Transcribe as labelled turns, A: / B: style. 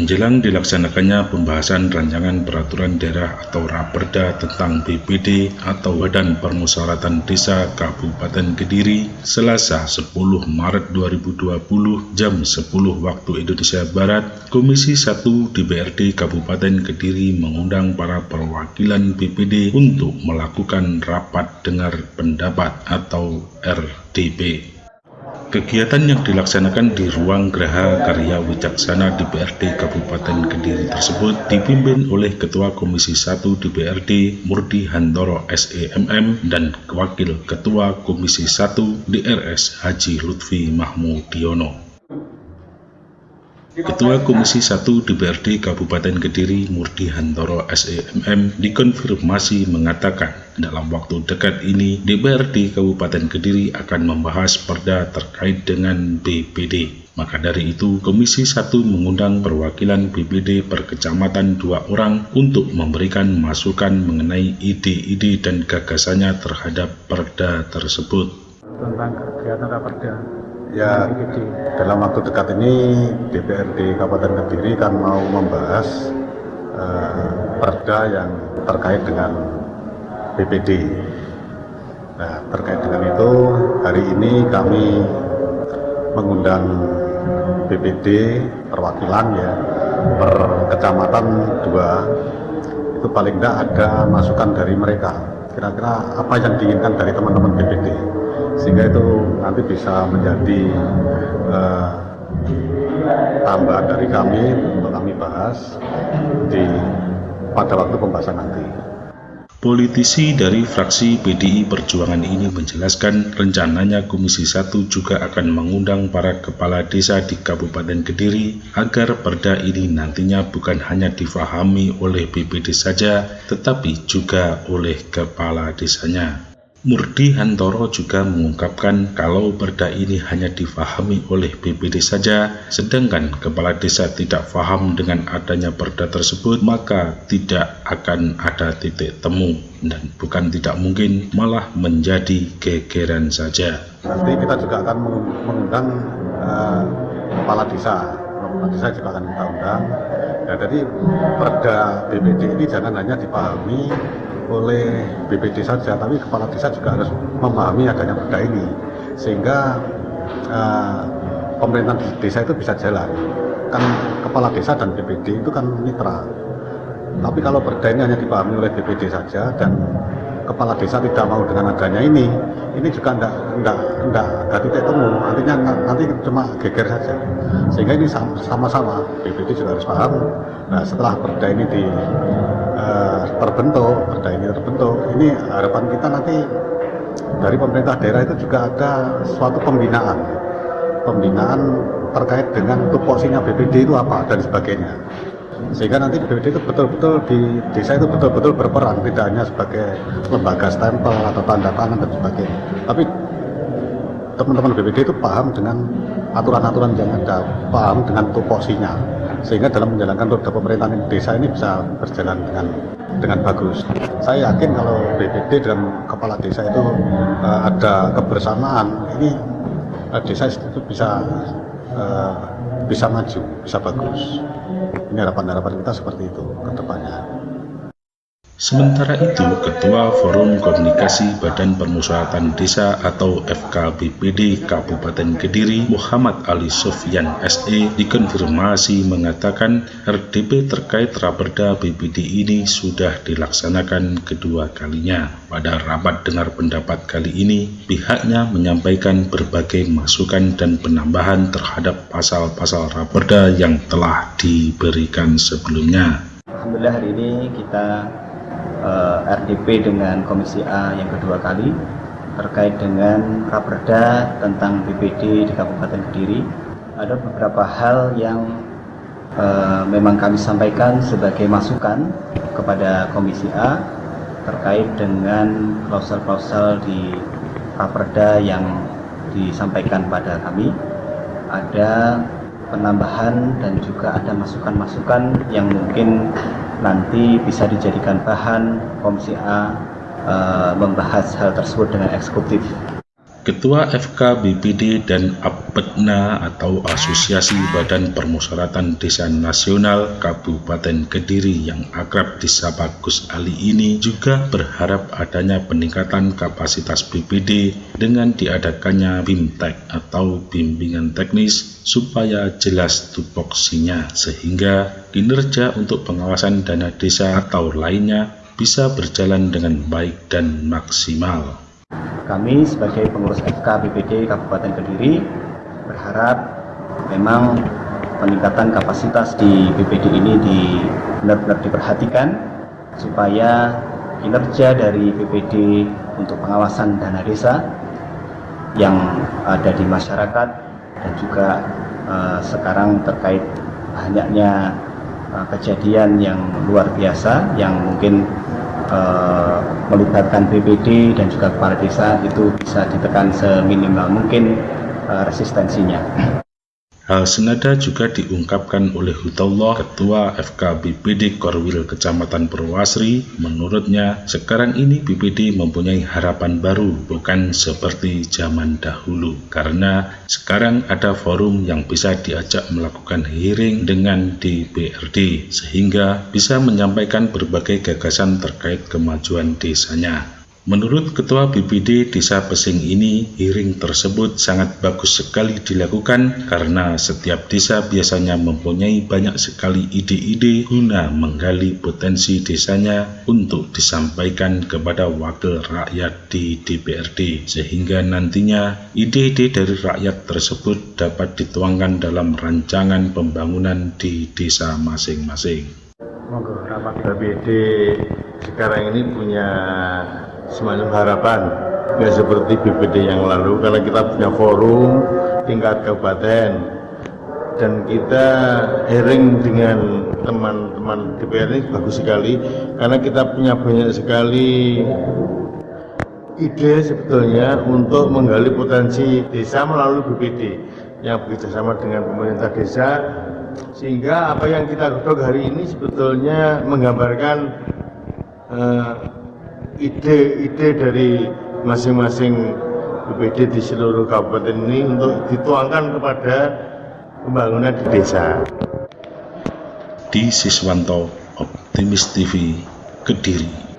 A: Menjelang dilaksanakannya pembahasan rancangan peraturan daerah atau Raperda tentang BPD atau Badan Permusyawaratan Desa Kabupaten Kediri, Selasa 10 Maret 2020 jam 10 waktu Indonesia Barat, Komisi 1 DPRD Kabupaten Kediri mengundang para perwakilan BPD untuk melakukan rapat dengar pendapat atau RDP. Kegiatan yang dilaksanakan di Ruang Geraha Karya Wicaksana DPRD Kabupaten Kediri tersebut dipimpin oleh Ketua Komisi 1 DPRD Murdi Hantoro SEMM dan Wakil Ketua Komisi 1 DRS Haji Lutfi Mahmudiono. Ketua Komisi 1 DPRD Kabupaten Kediri Murdi Hantoro SEMM dikonfirmasi mengatakan dalam waktu dekat ini DPRD Kabupaten Kediri akan membahas perda terkait dengan BPD. Maka dari itu Komisi 1 mengundang perwakilan BPD per kecamatan 2 orang untuk memberikan masukan mengenai ide-ide dan gagasannya terhadap perda tersebut.
B: Tentang kegiatan raperda.
C: Ya, dalam waktu dekat ini DPRD Kabupaten Kediri kan mau membahas perda yang terkait dengan BPD. Nah, terkait dengan itu hari ini kami mengundang BPD perwakilan ya per kecamatan 2, itu paling tidak ada masukan dari mereka. Kira-kira apa yang diinginkan dari teman-teman BPD, sehingga itu nanti bisa menjadi tambahan dari kami untuk kami bahas pada waktu pembahasan nanti.
A: Politisi dari fraksi PDI Perjuangan ini menjelaskan rencananya Komisi 1 juga akan mengundang para kepala desa di Kabupaten Kediri agar perda ini nantinya bukan hanya difahami oleh BPD saja, tetapi juga oleh kepala desanya. Murdi Hantoro juga mengungkapkan kalau perda ini hanya difahami oleh BPD saja, sedangkan kepala desa tidak paham dengan adanya perda tersebut, maka tidak akan ada titik temu dan bukan tidak mungkin malah menjadi gegeran saja.
C: Nanti kita juga akan mengundang kepala desa. Kepala desa juga akan kita undang. Nah, jadi perda BPD ini jangan hanya dipahami oleh BPD saja, tapi kepala desa juga harus memahami adanya perda ini, sehingga pemerintahan desa itu bisa jalan. Kan kepala desa dan BPD itu kan mitra. Tapi kalau perda ini hanya dipahami oleh BPD saja dan kepala desa tidak mau dengan adanya ini juga enggak ada titik temu. Artinya nanti cuma geger saja. Sehingga ini sama-sama BPD juga harus paham. Nah, setelah perda ini terbentuk, ini harapan kita nanti dari pemerintah daerah itu juga ada suatu pembinaan terkait dengan tupoksinya BPD itu apa dan sebagainya, sehingga nanti BPD itu betul-betul di desa itu betul-betul berperan, tidak hanya sebagai lembaga stempel atau tanda tangan dan sebagainya, tapi teman-teman BPD itu paham dengan aturan-aturan yang ada, paham dengan tupoksinya, sehingga dalam menjalankan roda pemerintahan desa ini bisa berjalan dengan bagus. Saya yakin kalau BPD dan kepala desa itu ada kebersamaan, ini desa itu bisa maju, bisa bagus. Ini harapan kita seperti itu ke depannya.
A: Sementara itu, Ketua Forum Komunikasi Badan Permusyawaratan Desa atau FKBPD Kabupaten Kediri, Muhammad Ali Sofyan SE, dikonfirmasi mengatakan RDP terkait raperda BPD ini sudah dilaksanakan kedua kalinya. Pada rapat dengar pendapat kali ini, pihaknya menyampaikan berbagai masukan dan penambahan terhadap pasal-pasal raperda yang telah diberikan sebelumnya.
B: Alhamdulillah hari ini kita RDP dengan Komisi A yang kedua kali terkait dengan raperda tentang BPD di Kabupaten Kediri. Ada beberapa hal yang memang kami sampaikan sebagai masukan kepada Komisi A terkait dengan klausel-klausel di raperda yang disampaikan pada kami. Ada penambahan dan juga ada masukan-masukan yang mungkin nanti bisa dijadikan bahan Komisi A membahas hal tersebut dengan eksekutif.
A: Ketua FK BPD dan APBDNA atau Asosiasi Badan Permusyawaratan Desa Nasional Kabupaten Kediri yang akrab disapa Gus Ali ini juga berharap adanya peningkatan kapasitas BPD dengan diadakannya BIMTEK atau bimbingan teknis supaya jelas tupoksinya sehingga kinerja untuk pengawasan dana desa atau lainnya bisa berjalan dengan baik dan maksimal.
B: Kami sebagai pengurus FK BPD Kabupaten Kediri berharap memang peningkatan kapasitas di BPD ini benar-benar diperhatikan supaya kinerja dari BPD untuk pengawasan dana desa yang ada di masyarakat dan juga sekarang terkait banyaknya kejadian yang luar biasa yang mungkin melibatkan BPD dan juga kepala desa itu bisa ditekan seminimal mungkin resistensinya.
A: Hal senada juga diungkapkan oleh Hutullah, Ketua FK BPD Korwil Kecamatan Purwasri. Menurutnya, sekarang ini BPD mempunyai harapan baru, bukan seperti zaman dahulu. Karena sekarang ada forum yang bisa diajak melakukan hearing dengan DPRD, sehingga bisa menyampaikan berbagai gagasan terkait kemajuan desanya. Menurut Ketua BPD Desa Pesing ini, hearing tersebut sangat bagus sekali dilakukan karena setiap desa biasanya mempunyai banyak sekali ide-ide guna menggali potensi desanya untuk disampaikan kepada wakil rakyat di DPRD, sehingga nantinya ide-ide dari rakyat tersebut dapat dituangkan dalam rancangan pembangunan di desa masing-masing.
D: BPD sekarang ini punya semacam harapan, nggak seperti BPD yang lalu, karena kita punya forum tingkat kabupaten dan kita hearing dengan teman-teman DPR ini bagus sekali karena kita punya banyak sekali ide sebetulnya untuk menggali potensi desa melalui BPD yang bekerjasama dengan pemerintah desa, sehingga apa yang kita godok hari ini sebetulnya menggambarkan ide-ide dari masing-masing BPD di seluruh kabupaten ini untuk dituangkan kepada pembangunan di desa.
A: Di Siswanto, Optimis TV, Kediri.